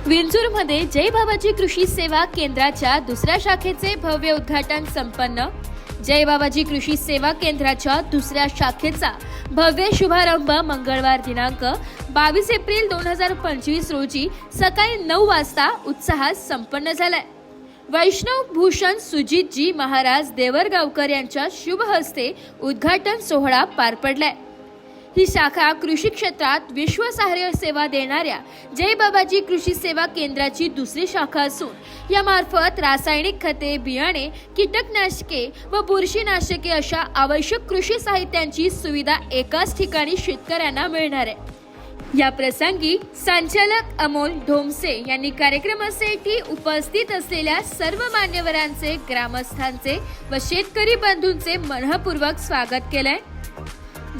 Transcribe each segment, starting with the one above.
विंचूरमध्ये जय बाबाजी कृषी सेवा केंद्राच्या दुसऱ्या शाखेचे भव्य उद्घाटन संपन्न। जय बाबाजी कृषी सेवा केंद्राच्या दुसऱ्या शाखेचा भव्य शुभारंभ मंगळवार दिनांक 22 एप्रिल 2025 रोजी सकाळी 9 वाजता उत्साहात संपन्न झालाय। वैष्णव भूषण सुजितजी महाराज देवरगावकर यांच्या शुभ हस्ते उद्घाटन सोहळा पार पडलाय। ही शाखा कृषी क्षेत्रात विश्वासार्ह सेवा देणाऱ्या जय बाबाजी कृषी सेवा केंद्राची दुसरी शाखा असून यामार्फत रासायनिक खते, बियाणे, कीटकनाशके व बुरशीनाशके अशा आवश्यक कृषी साहित्यांची सुविधा एकाच ठिकाणी शेतकऱ्यांना मिळणार आहे। या प्रसंगी संचालक अमोल ढोमसे यांनी कार्यक्रमासाठी उपस्थित असलेल्या सर्व मान्यवरांचे, ग्रामस्थांचे व शेतकरी बंधूंचे मनःपूर्वक स्वागत केलंय।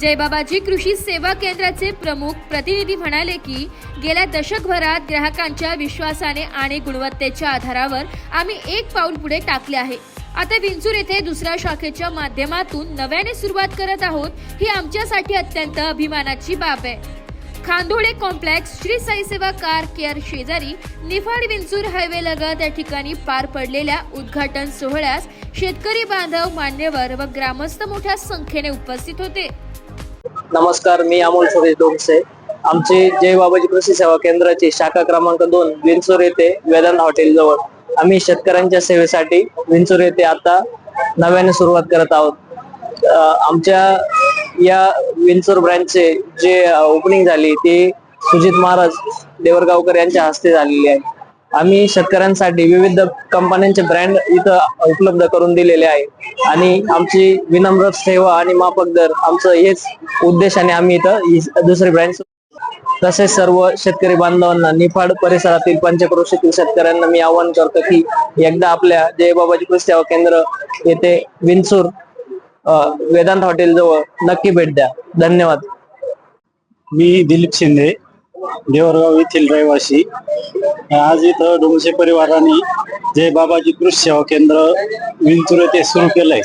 जय बाबाजी कृषी सेवा केंद्राचे प्रमुख प्रतिनिधी म्हणाले की गेल्या दशकभरात ग्राहकांच्या विश्वासाने आणि गुणवत्तेच्या आधारावर आम्ही एक पाऊल पुढे टाकले आहे। आता विंचूर येथे दुसऱ्या शाखेच्या माध्यमातून नव्याने सुरुवात करत आहोत, ही आमच्यासाठी अत्यंत अभिमानाची बाब आहे। खांदोळे कॉम्प्लेक्स श्री साई सेवा कार केअर शेजारी निफाड विंचूर हायवे लगत या ठिकाणी पार पडलेल्या उद्घाटन सोहळ्यास शेतकरी बांधव, मान्यवर व ग्रामस्थ मोठ्या संख्येने उपस्थित होते। नमस्कार, मी अमोल सुरेश डोमसे। आमचे जय बाबाजी कृषी सेवा केंद्राची शाखा क्रमांक 2 विंचूर येथे वेदांत हॉटेल जवळ आम्ही शेतकऱ्यांच्या सेवेसाठी विंचूर येथे आता नव्याने सुरुवात करत आहोत। आमच्या या विंचूर ब्रँचचे जे ओपनिंग झाली ते सुजित महाराज देवरगावकर यांच्या हस्ते झालेली आहे। आम्ही शेतकऱ्यांसाठी विविध कंपन्यांचे ब्रँड इथं उपलब्ध करून दिलेले आहे आणि आमची विनम्र सेवा आणि माफक दर आमचं हेच उद्देशाने आम्ही इथं दुसरी ब्रँच। तसेच सर्व शेतकरी बांधवांना, निफाड परिसरातील पंचक्रोशीतील शेतकऱ्यांना मी आवाहन करतो की एकदा आपल्या जय बाबाजी कृषी सेवा केंद्र येथे विंचूर वेदांत हॉटेल जवळ नक्की भेट द्या। धन्यवाद। मी दिलीप शिंदे, देवरगाव येथील रहिवासी। आज इथं डोमसे परिवाराने जय बाबाजी कृषी सेवा केंद्र विंचूर येथे सुरू केलंय।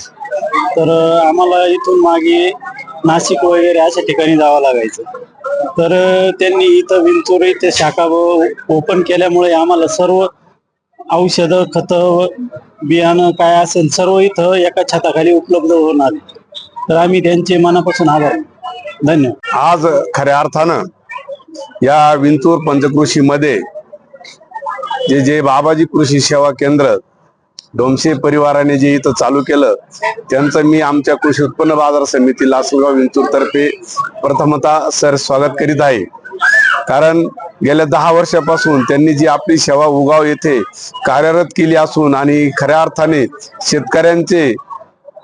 तर आम्हाला इथून मागे नाशिक वगैरे अशा ठिकाणी जावं लागायचं, तर त्यांनी इथं विंचूर येथे शाखा ओपन केल्यामुळे आम्हाला सर्व औषधं, खतं, बियाणं काय असेल सर्व इथं एका छताखाली उपलब्ध होणार। तर आम्ही त्यांचे मनापासून आभार। धन्यवाद। आज खऱ्या अर्थानं या विंचूर पंचकृषी मध्ये जे जय बाबाजी कृषी सेवा केंद्र डोमसे परिवाराने जे इथं चालू केलं त्यांचं मी आमच्या कृषी उत्पन्न बाजार समिती लासलगाव विंचूर तर्फे प्रथमतः स्वागत करीत आहे। कारण गेल्या 10 वर्षापासून त्यांनी जी आपली सेवा उगाव येथे कार्यरत केली असून आणि खऱ्या अर्थाने शेतकऱ्यांचे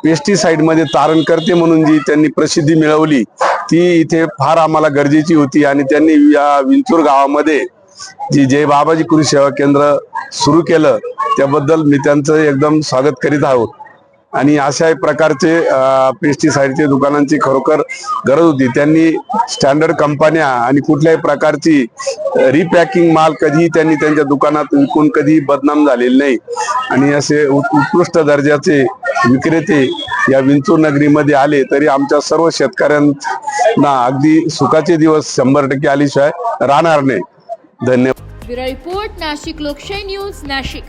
पेस्टिसाइड मध्ये तारण करते म्हणून जी त्यांनी प्रसिद्धी मिळवली ती इथे फार आम्हाला गरजेची होती आणि त्यांनी या विंचूर गावामध्ये जी जय बाबाजी कृषी सेवा केंद्र सुरू केलं त्याबद्दल मी त्यांचं एकदम स्वागत करीत आहोत। आणि अशा प्रकारचे पेस्टिसाइडच्या दुकानांची खरोखर गरज होती। त्यांनी स्टँडर्ड कंपन्या आणि कुठल्याही प्रकारची रिपॅकिंग माल कधीही त्यांनी त्यांच्या दुकानात विकून कधी बदनाम झालेले नाही आणि असे उत्कृष्ट दर्जाचे विक्रेते या विंचूर नगरीमध्ये आले तरी आमच्या सर्व शेतकऱ्यांना अगदी सुखाचे दिवस 100% आल्याशिवाय राहणार नाही। धन्यवाद। ब्युरो रिपोर्ट, नाशिक लोकशाही न्यूज, नाशिक।